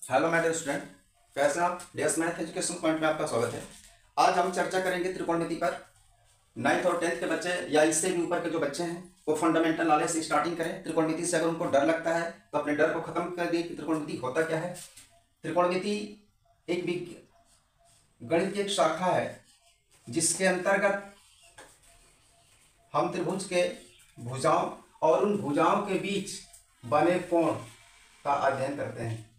Hello my dear student, कैसे हैं आप? डेस मैथ एजुकेशन पॉइंट में आपका स्वागत है। आज हम चर्चा करेंगे त्रिकोणमिति पर। 9th और 10th के बच्चे या इससे भी ऊपर के जो बच्चे हैं वो फंडामेंटल नॉलेज से स्टार्टिंग करें। त्रिकोणमिति से अगर उनको डर लगता है तो अपने डर को खत्म कर दिए कि त्रिकोणमिति होता क्या है। त्रिकोणमिति एक गणित की एक शाखा है जिसके अंतर्गत हम त्रिभुज के भुजाओं और उन भुजाओं के बीच बने कोण का अध्ययन करते हैं।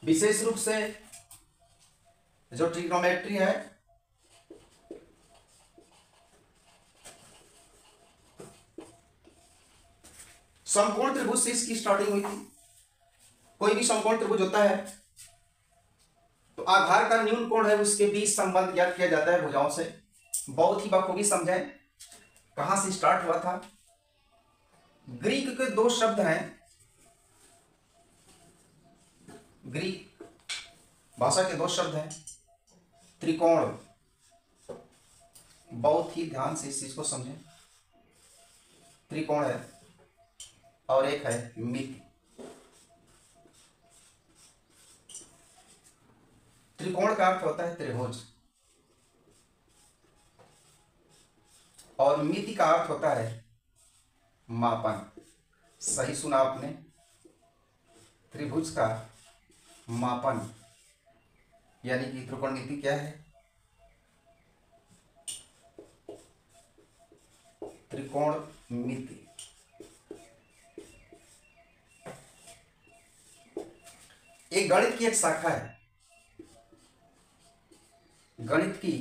विशेष रूप से जो ट्रिग्नोमेट्री है, समकोण त्रिभुज से इसकी स्टार्टिंग हुई थी। कोई भी समकोण त्रिभुज होता है तो आधार का न्यून कोण है उसके बीच संबंध ज्ञात किया जाता है भुजाओं से। बहुत ही बखूबी समझें कहां से स्टार्ट हुआ था। ग्रीक के दो शब्द हैं, ग्रीक भाषा के दो शब्द हैं, त्रिकोण। बहुत ही ध्यान से इस चीज को समझें। त्रिकोण है और एक है मिति। त्रिकोण का अर्थ होता है त्रिभुज और मिति का अर्थ होता है मापन। सही सुना आपने, त्रिभुज का मापन यानी कि त्रिकोणमिति क्या है? त्रिकोणमिति एक गणित की एक शाखा है। गणित की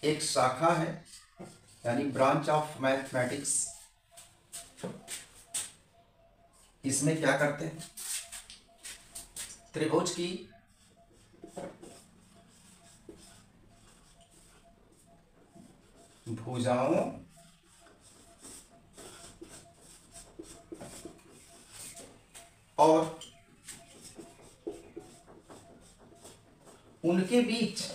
एक शाखा है यानी ब्रांच ऑफ मैथमेटिक्स। इसमें क्या करते हैं? त्रिभुज की भुजाओं और उनके बीच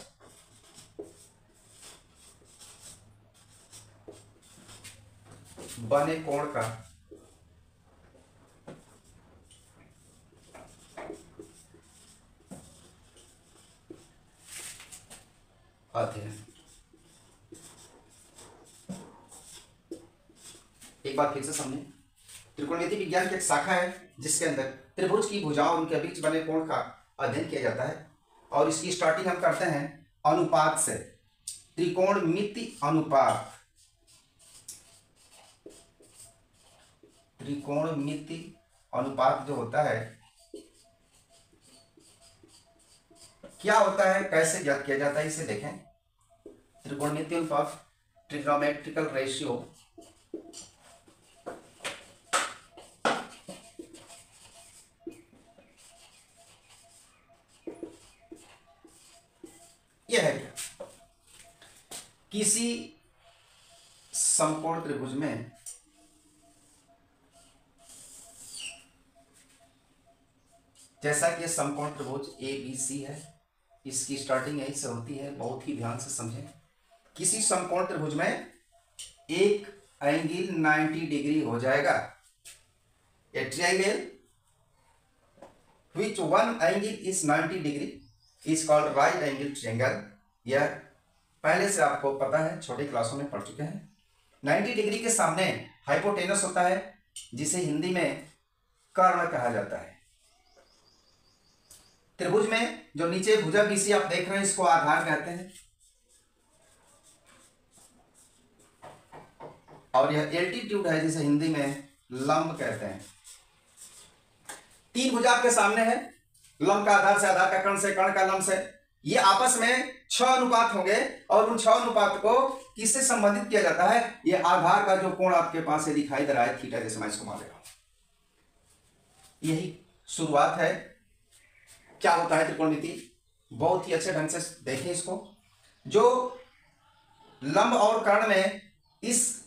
बने कोण का अध्ययन। एक बात फिर से समझें, त्रिकोणमिति विज्ञान की एक शाखा है जिसके अंदर त्रिभुज की भुजाओं और उनके बीच बने कोण का अध्ययन किया जाता है और इसकी स्टार्टिंग हम करते हैं अनुपात से। त्रिकोणमिति अनुपात, त्रिकोणमिति अनुपात जो होता है क्या होता है, कैसे ज्ञात किया जाता है, इसे देखें। त्रिकोणमिति अनुपात, ट्रिग्नोमेट्रिकल रेशियो, यह है क्या? किसी समकोण त्रिभुज में जैसा कि समकोण त्रिभुज ABC है, इसकी स्टार्टिंग यहीं से होती है। बहुत ही ध्यान से समझें। किसी समकोण त्रिभुज में एक एंगल 90 डिग्री हो जाएगा। ए triangle which one angle is 90 degree is called right angle triangle। यह पहले से आपको पता है, छोटी क्लासों में पढ़ चुके हैं। 90 डिग्री के सामने हाइपोटेनस होता है जिसे हिंदी में कर्ण कहा जाता है। त्रिभुज में जो नीचे भुजा BC आप देख रहे हैं इसको आधार कहते हैं और यह एल्टीट्यूड है जिसे हिंदी में लंब कहते हैं। तीन भुजा आपके सामने है, लंब का आधार से, आधार का कर्ण से, कर्ण का लंब से। ये आपस में 6 अनुपात होंगे और उन 6 अनुपात को किससे संबंधित किया जाता है? ये आधार का जो कोण आपके पास से दिखाई दे रहा है थीटा, जैसे मैं इसको मान ले रहा हूं। यही शुरुआत है। क्या होता है त्रिकोणमिति? बहुत ही अच्छे ढंग से देखें इसको। जो लंब और कर्ण में इस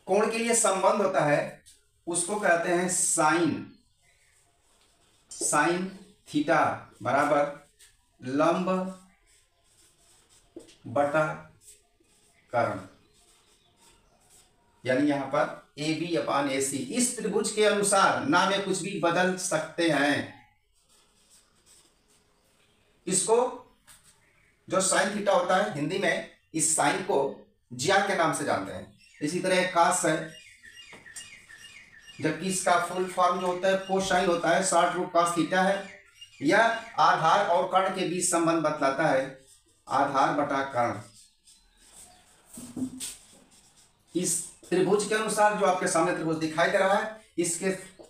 कोण के लिए संबंध होता है उसको कहते हैं साइन। साइन थीटा बराबर लंब बटा कर्ण। यानी यहां पर ए बी अपान ए सी। इस त्रिभुज के अनुसार ना में कुछ भी बदल सकते हैं। इसको जो साइन थीटा होता है हिंदी में, इस साइन को ज्या के नाम से जानते हैं। इसी तरह कास है, जबकि इसका फुल फॉर्म जो होता है कोसाइन होता है, शॉर्ट रूट कास थीटा है। यह आधार और कर्ण के बीच संबंध बतलाता है, आधार बटा कर्ण। इस त्रिभुज के अनुसार जो आपके सामने त्रिभुज दिखाई दे रहा है, इसके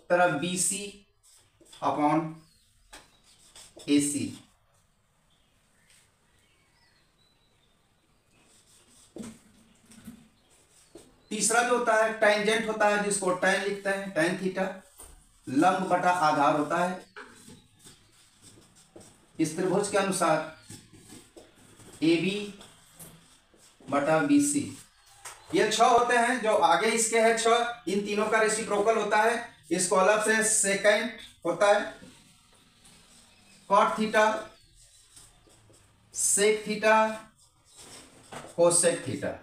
तरफ बी सी अपॉन ए सी। तीसरा जो होता है टेंजेंट होता है, जिसको टैन लिखते हैं, टैन थीटा। लंब बटा आधार होता है। इस त्रिभुज के अनुसार ए बी बटा बी सी। ये 6 होते हैं, जो आगे इसके है 6, इन तीनों का रेसिप्रोकल होता है। इसको अलग से सेकेंड होता है, cot theta, sec theta, cosec theta.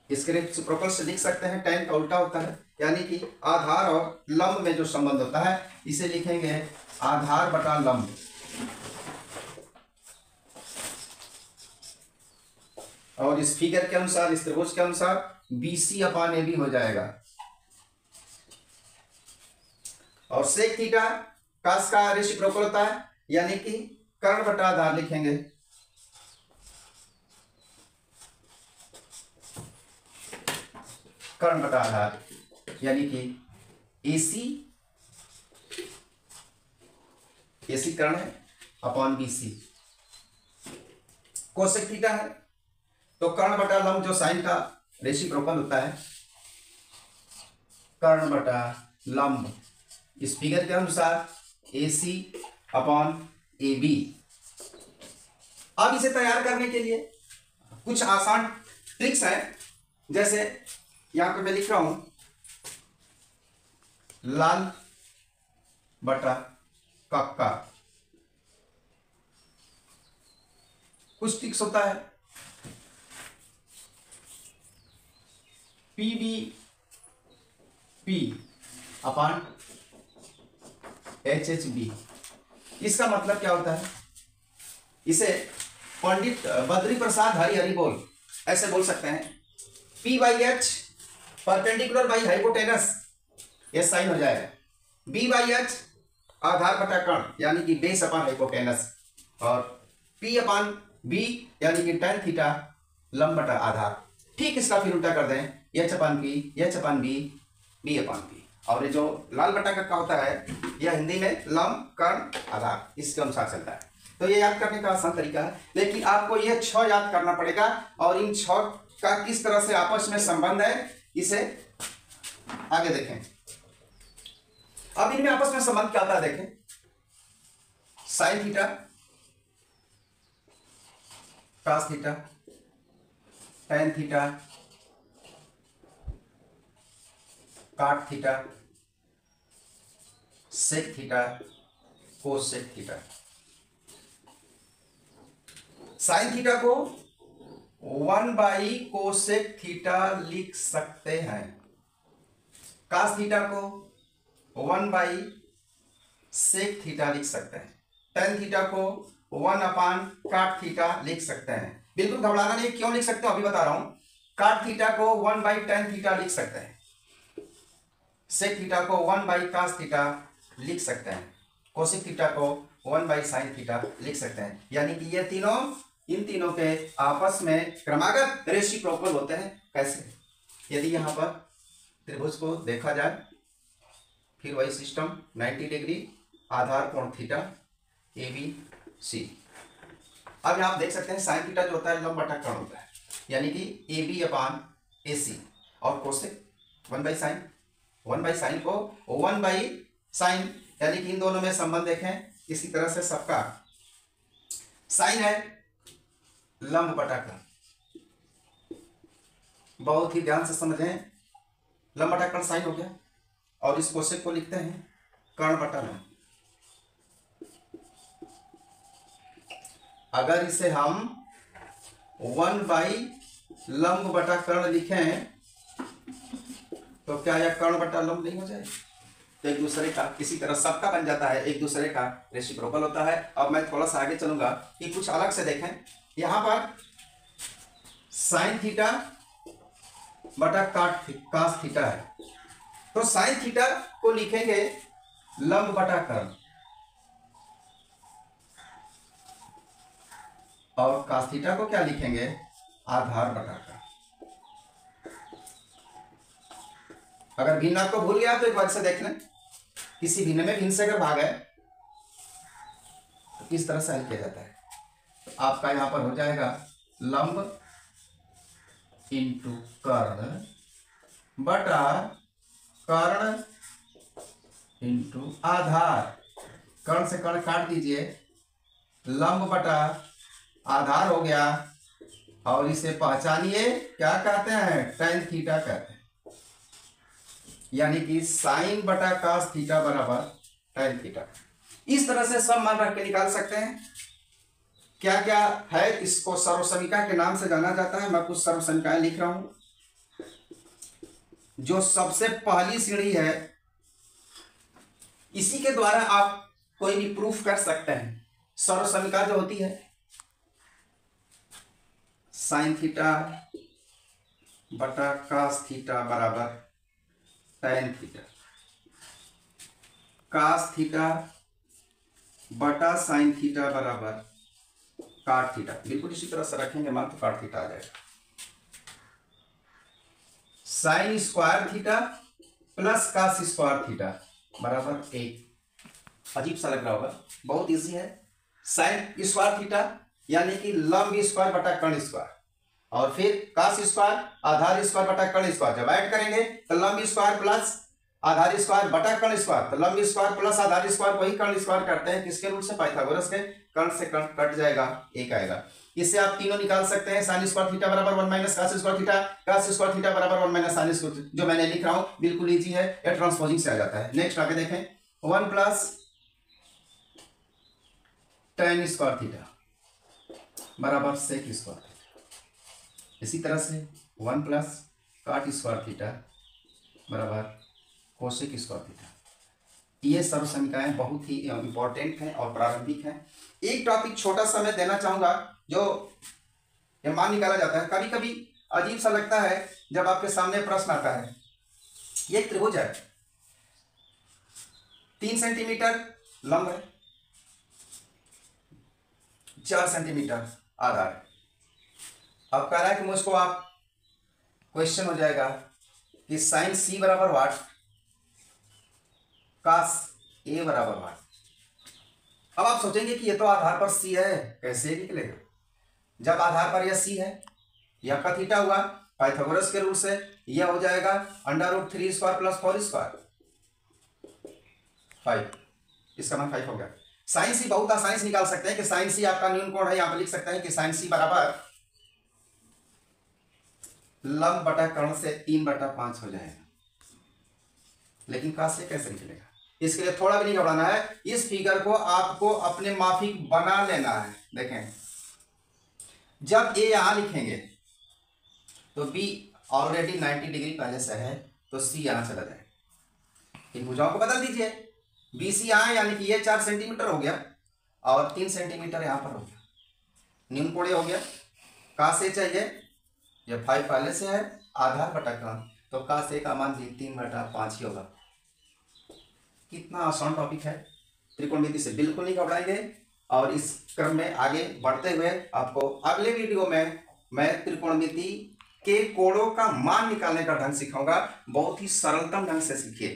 इसके रेसिप्रोकल से लिख सकते हैं, टैन का उल्टा होता है, यानी कि आधार और लंब में जो संबंध होता है इसे लिखेंगे आधार बटा लंब। और इस फिगर के अनुसार, इस त्रिभुज के अनुसार B C upon A B हो जाएगा। और सेक थीटा कास का रेसिप्रोकल होता है, यानी कि कर्ण बटा आधार लिखेंगे। कर्ण बटा आधार यानी कि एसी, एसी कर्ण है upon B C. Cosec theta है तो कर्ण बटा लंब जो साइन का रेसिप्रोकल होता है, कर्ण बटा लंब। इस फिगर के अनुसार ए सी अपॉन ए बी। अब इसे तैयार करने के लिए कुछ आसान ट्रिक्स हैं, जैसे यहां पे मैं लिख रहा हूं लाल बटा कक्का। कुछ ट्रिक्स होता है P B P upon H H B. इसका मतलब क्या होता है? इसे पंडित बद्री प्रसाद हरि बोल ऐसे बोल सकते हैं, P by H perpendicular by hypotenuse, ये साइन हो जाएगा। बी बाई एच आधार बटा कर्ण यानी कि बेस अपान हाइपोटेनस, और पी अपान बी यानी कि tan थीटा लंब बटा आधार। ठीक इसका फिर उल्टा कर दें, एच अपान पी, एच अपान बी, बी अपान पी। और ये जो लाल बटा का होता है यह हिंदी में लंब कर्ण आधार, इसके अनुसार चलता है। तो ये याद करने का आसान तरीका है, लेकिन आपको ये 6 याद करना पड़ेगा। और इन 6 का किस तरह से आपस में संबंध है इसे आगे देखें। अब इनमें आपस में संबंध क्या होता है देखें। Sine theta cos theta, tan theta cot theta, sec theta cosec theta. Sine theta को 1 बाई कोसेक थीटा लिख सकते हैं। कास थीटा को 1 बाई सेक थीटा लिख सकते हैं। टैन थीटा को 1 अपान काट थीटा लिख सकते हैं। बिल्कुल घबराना नहीं, क्यों लिख सकते हो अभी बता रहा हूं। काट थीटा को 1 बाई टैन थीटा लिख सकते हैं। सेक थीटा को 1 बाई कास थीटा लिख सकते हैं। कोसेक थीटा को 1 बाई साइन थीटा लिख सकते हैं। यानी कि ये तीनों, इन तीनों के आपस में क्रमागत रेसिप्रोकल होते हैं। कैसे? यदि यहां पर त्रिभुज को देखा जाए, फिर वही सिस्टम 90 डिग्री आधार कोण थीटा ए बी सी। अब यहां आप देख सकते हैं साइन थीटा जो होता है लंब बटा कर्ण होता है, यानी कि ए बी अपान ए सी। और cosec 1 by sine, 1 by sine को 1 बाई साइन, यानी कि इन दोनों में संबंध देखें इसी तरह से सबका। साइन है लंब बटा कर्ण, बहुत ही ध्यान से समझें। लंब बटा कर्ण साइन हो गया, और इस कोसेक को लिखते हैं कर्ण बटा लंब। अगर इसे हम 1 बाई लंब बटा कर्ण लिखें तो क्या यह कर्ण बटा लंब नहीं हो जाए? तो एक दूसरे का किसी तरह सबका बन जाता है, एक दूसरे का रेसिप्रोकल होता है। अब मैं थोड़ा सा आगे चलूंगा कि कुछ अलग से देखें। यहां पर साइन थीटा बटा कास थीटा है, तो साइन थीटा को लिखेंगे लंब बटा कर्ण और कास थीटा को क्या लिखेंगे? आधार बटा कर्ण। अगर भिन्न को भूल गया तो एक बार से देख लें, किसी भिन्न में भिन्न से अगर भाग है तो किस तरह से हल किया जाता है। तो आपका यहां पर हो जाएगा लंब इंटू कर्ण बटा कर्ण इंटू आधार। कर्ण से कर्ण काट दीजिए, लंब बटा आधार हो गया और इसे पहचानिए क्या कहते हैं? tan थीटा कहते हैं, यानी कि साइन बटा कास थीटा बराबर tan थीटा। इस तरह से सब मान रख के निकाल सकते हैं। क्या क्या है, इसको सर्वसमीका के नाम से जाना जाता है। मैं कुछ सर्वसमीकाएं लिख रहा हूं। जो सबसे पहली सीढ़ी है, इसी के द्वारा आप कोई भी प्रूफ कर सकते हैं। सर्वसमीका जो होती है साइन थीटा बटा कास थीटा बराबर tan थीटा, कास थीटा बटा साइन थीटा बराबर काट थीटा। बिल्कुल इसी तरह से रखेंगे मान तो काट थीटा आ जाएगा। Sine square theta plus cos square theta बराबर 1। अजीब सा लग रहा होगा, बहुत इजी है। साइन स्क्वायर थीटा यानी कि लंब स्क्वायर बटा कर्ण स्क्वायर, और फिर कास स्क्वायर आधार स्क्वायर बटा कर्ण स्क्वायर। जब ऐड करेंगे तो लंब स्क्वायर प्लस आधार स्क्वायर बटा कर्ण स्क्वायर, तो लंब स्क्वायर प्लस आधार स्क्वायर को ही कर्ण स्क्वायर करते हैं। किसके रूल से? पाइथागोरस के। कर्ण से कर्ण कट जाएगा, 1 आएगा। इससे आप तीनों निकाल सकते हैं। साइन स्क्वायर थीटा बराबर 1 minus cos square theta, cos square theta बराबर 1 माइनस साइन स्क्वायर। जो मैंने लिख रहा हूं बिल्कुल इजी है, यह ट्रांसपोजिंग से आ जाता है। नेक्स्ट आगे देखें, 1 प्लस tan स्क्वायर थीटा बराबर सेक स्क्वायर। इसी तरह से 1 प्लस काट स्क्वायर थीटा बराबर कोसेक स्क्वायर थीटा। ये सर्व समीकरण बहुत ही इंपॉर्टेंट हैं और प्रारंभिक हैं। एक टॉपिक छोटा सा मैं देना चाहूंगा, जो ये मान निकाला जाता है। कभी कभी अजीब सा लगता है जब आपके सामने प्रश्न आता है, ये त्रिभुज है, 3 सेंटीमीटर लंब है, 4 सेंटीमीटर आधार है। अब कह रहा है कि मुझको आप क्वेश्चन हो जाएगा कि साइन सी बराबर वाट, कास ए बराबर वाट। अब आप सोचेंगे कि ये तो आधार पर सी है, कैसे निकलेगा? जब आधार पर यह सी है, यह का थीटा हुआ, पाइथागोरस के रूल से यह हो जाएगा √3 स्क्वायर प्लस 4 स्क्वायर 5। इसका मान 5 हो गया। साइन सी बहुत आसानी से निकाल सकते हैं कि साइन सी आपका न्यून कोण है। यहां पर लिख सकते हैं कि साइन सी बराबर लंब बटा कर्ण से 3/5 हो जाएगा। लेकिन कास से कैसे निकलेगा? इसके लिए थोड़ा भी नहीं घबराना है। इस फिगर को आपको अपने माफिक बना लेना है। देखें, जब ए यहां लिखेंगे तो बी ऑलरेडी 90 डिग्री पहले से है, तो सी यहां चला जाएगा। इन भुजाओं को बदल दीजिए। बी सी यहां, यानी कि ये 4 सेंटीमीटर हो गया और 3 सेंटीमीटर यहां पर हो गया, न्यून कोण हो गया। कास ए चाहिए, ये 5 पहले से है, आधार बटा कर्ण, तो कास ए का मान भी 3/5 ही होगा। कितना आसान टॉपिक है। त्रिकोणमिति से बिल्कुल नहीं घबराएंगे। और इस क्रम में आगे बढ़ते हुए आपको अगले वीडियो में मैं त्रिकोणमिति के कोणों का मान निकालने का ढंग सिखाऊंगा। बहुत ही सरलतम ढंग से सीखिए।